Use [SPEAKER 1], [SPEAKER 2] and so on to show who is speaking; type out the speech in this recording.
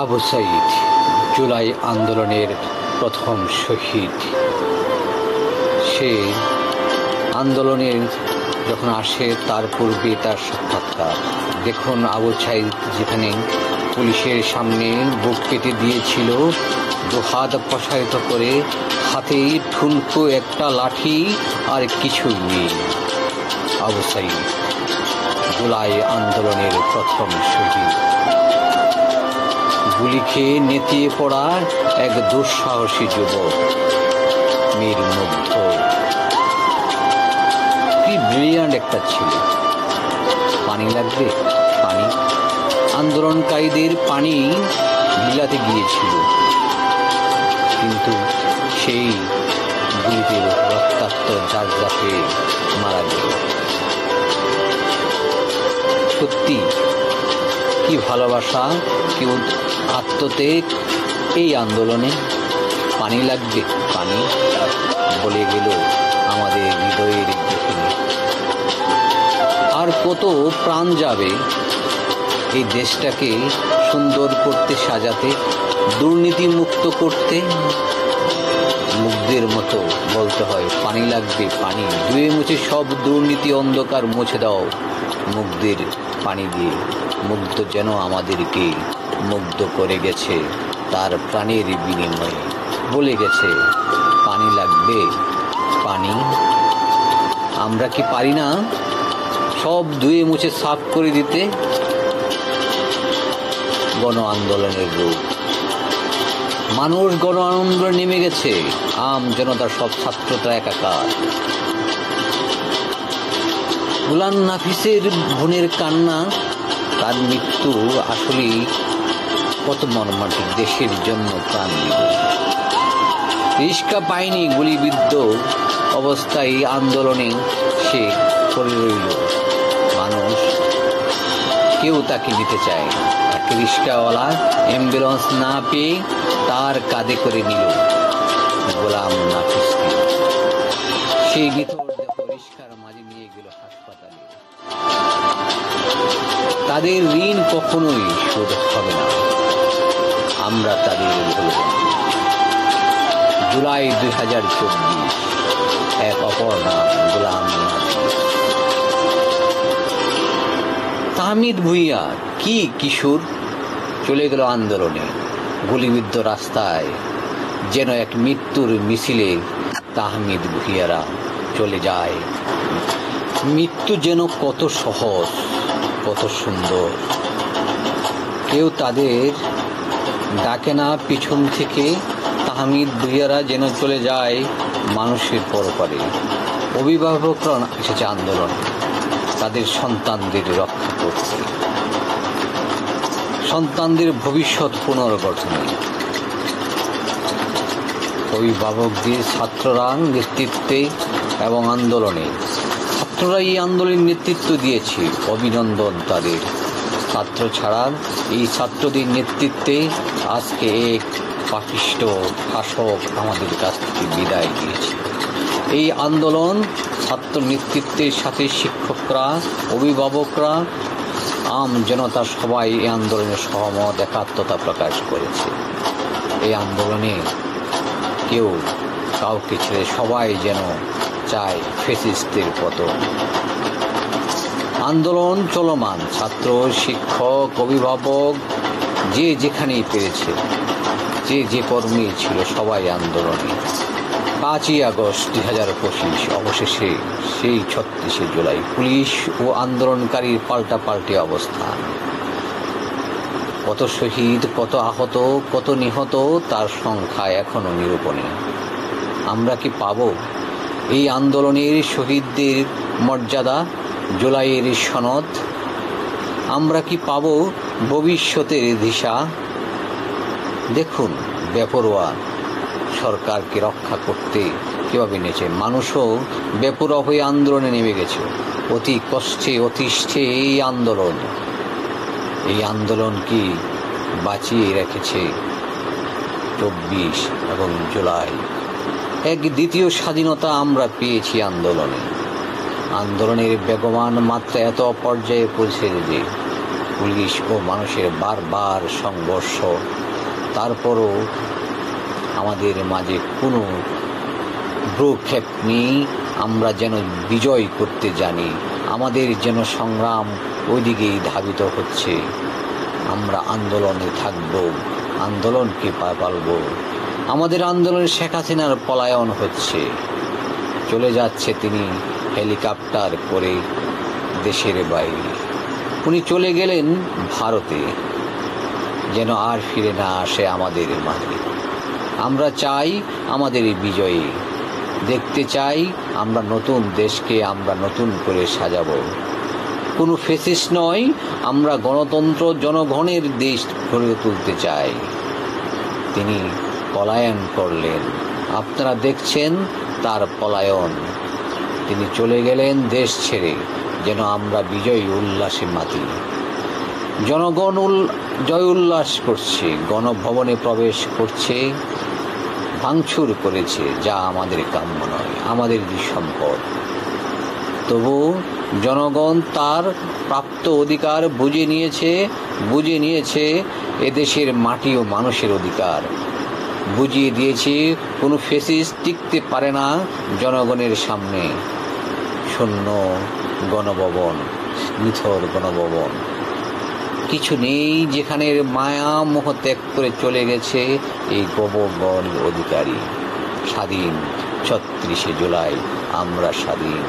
[SPEAKER 1] আবু সাঈদ জুলাই আন্দোলনের প্রথম শহীদ। সে আন্দোলনে যখন আসে তার পূর্বে তার সাক্ষাৎকার দেখুন। আবু সাঈদ যেখানে পুলিশের সামনে বুক পেতে দিয়েছিল, দুহাত প্রসারিত করে, হাতে ঠুনকো একটা লাঠি আর কিছুই নেই। আবু সাঈদ জুলাই আন্দোলনের প্রথম শহীদ। গুলি খেয়ে নেতিয়ে পড়া এক দুঃসাহসী যুবক মীর মুগ্ধ। কি ব্রিলিয়ান্ট একটা ছিল। পানি লাগবে, পানি। আন্দোলনকারীদের পানি বিলাতে গিয়েছিল, কিন্তু সেই গুলিতে রক্তাক্ত ঝাঁঝরা মারা গেল। সত্যি কি ভালোবাসা, কি আত্মত্যাগ এই আন্দোলনে। পানি লাগবে, পানি বলে গেল আমাদের হৃদয়ের গভীরে। আর কত প্রাণ যাবে এই দেশটাকে সুন্দর করতে, সাজাতে, দুর্নীতি মুক্ত করতে। মুগ্ধের মতো বলতে হয় পানি লাগবে, পানি। ধুয়ে মুছে সব দুর্নীতি অন্ধকার মুছে দাও মুগ্ধের পানি দিয়ে। মুগ্ধ যেন আমাদেরকে মুগ্ধ করে গেছে তার প্রাণের বিনিময়ে। বলে গেছে পানি লাগবে, পানি। আমরা কি পারি না সব ধুয়ে মুছে সাফ করে দিতে? গণ আন্দোলনের রূপ। মানুষ গণ আন্দোলনে নেমে গেছে, আম জনতার সব ছাত্রটা একাকার। গুলাম নাফিসের বোনের কান্না, তার মৃত্যু আসলে কত মর্মান্তিক। দেশের জন্য প্রাণ দিল, রিস্কা পায়নি, গুলিবিদ্ধ অবস্থায় আন্দোলনে সে পড়ে রইল। মানুষ কেউ তাকে নিতে চায় না। এক রিস্কাওয়ালা অ্যাম্বুলেন্স না পেয়ে তার কাঁধে করে নিল গোলাম নাফিসকে। সেই নিথর দেহ রিস্কার মাঝে নিয়ে গেল হাসপাতালে। তাদের ঋণ কখনোই শোধ হবে না, আমরা তাদের ভুলব না। জুলাই 2024, এক অপর নাম গোলাম নাফিস। তাহমিদ ভূঁইয়া কি কিশোর চলে গেল আন্দোলনে। গুলিবিদ্ধ রাস্তায় যেন এক মৃত্যুর মিছিলে তাহমিদ ভূঁইয়ারা চলে যায়। মৃত্যু যেন কত সহজ, কত সুন্দর। কেউ তাদের ডাকে না পিছন থেকে। তাহমিদ ভূঁইয়ারা যেন চলে যায় মানুষের পরপারে। অভিভাবকরা এসেছে আন্দোলন তাদের সন্তানদের রক্ষা করতে, সন্তানদের ভবিষ্যৎ পুনর্গঠনে। অভিভাবকদের ছাত্ররা নেতৃত্বে এবং আন্দোলনে, ছাত্ররা এই আন্দোলনের নেতৃত্ব দিয়েছে, অভিনন্দন তাদের। ছাত্র ছাড়া এই ছাত্রদের নেতৃত্বে আজকে এক পাপিষ্ঠ শাসক আমাদের কাছ থেকে বিদায় দিয়েছে। এই আন্দোলন ছাত্র নেতৃত্বের সাথে শিক্ষকরা, অভিভাবকরা, আম জনতা সবাই এই আন্দোলনের সহমত, একাত্মতা প্রকাশ করেছে। এই আন্দোলনে কেউ কাউকে ছেড়ে সবাই যেন চায় ফ্যাসিস্টের পতন। আন্দোলন চলমান, ছাত্র, শিক্ষক, অভিভাবক যে যেখানেই পেরেছে, যে যে কর্মী ছিল সবাই আন্দোলনে। 5ই আগস্ট 2025 অবশেষে সেই 36শে জুলাই পুলিশ ও আন্দোলনকারীর পাল্টাপাল্টি অবস্থান। কত শহীদ, কত আহত, কত নিহত, তার সংখ্যা এখনো নিরূপণে। আমরা কি পাব এই আন্দোলনের শহীদদের মর্যাদা, জুলাইয়ের সনদ? আমরা কি পাব ভবিষ্যতের দিশা? দেখুন বেপরোয়া সরকারকে রক্ষা করতে কীভাবে নেচে। মানুষও বেপরোয়া হয়ে আন্দোলনে নেমে গেছে। অতি কষ্টে অতিষ্ঠে এই আন্দোলন কি বাঁচিয়ে রেখেছে 24 এবং জুলাই। এক দ্বিতীয় স্বাধীনতা আমরা পেয়েছি আন্দোলনের বেগবান মাত্রা এত পর্যায়ে পৌঁছে যে পুলিশ ও মানুষের বারবার সংঘর্ষ, তারপরও আমাদের মাঝে কোনো ভ্রুক্ষেপ নেই। আমরা যেন বিজয় করতে জানি, আমাদের যেন সংগ্রাম ওইদিকেই ধাবিত হচ্ছে। আমরা আন্দোলনে থাকব, আন্দোলনকে পালব। আমাদের আন্দোলনে শেখ হাসিনার পলায়ন হচ্ছে, চলে যাচ্ছে তিনি হেলিকপ্টার করে দেশের বাইরে। উনি চলে গেলেন ভারতে, যেন আর ফিরে না আসে আমাদের মাঝে। আমরা চাই আমাদের বিজয়ী, দেখতে চাই আমরা নতুন দেশকে আমরা নতুন করে সাজাবো। কোনো ফ্যাসিস্ট নয়, আমরা গণতন্ত্র জনগণের দেশ গড়ে তুলতে চাই। তিনি পলায়ন করলেন, আপনারা দেখছেন তার পলায়ন। তিনি চলে গেলেন দেশ ছেড়ে, যেন আমরা বিজয়ী উল্লাসে মাতি। জনগণ জয় উল্লাস করছে, গণভবনে প্রবেশ করছে, ভাঙচুর করেছে, যা আমাদের কাম্য নয়, আমাদের সম্পদ। তবু জনগণ তার প্রাপ্ত অধিকার বুঝে নিয়েছে এদেশের মাটি ও মানুষের অধিকার বুঝিয়ে দিয়েছে। কোনো ফ্যাসিস্ট টিকতে পারে না জনগণের সামনে। শূন্য গণভবন, নিথর গণভবন, কিছু নেই যেখানে মায়া মোহ ত্যাগ করে চলে গেছে এই গণ অধিকারী। স্বাধীন ৩৬শে জুলাই আমরা স্বাধীন।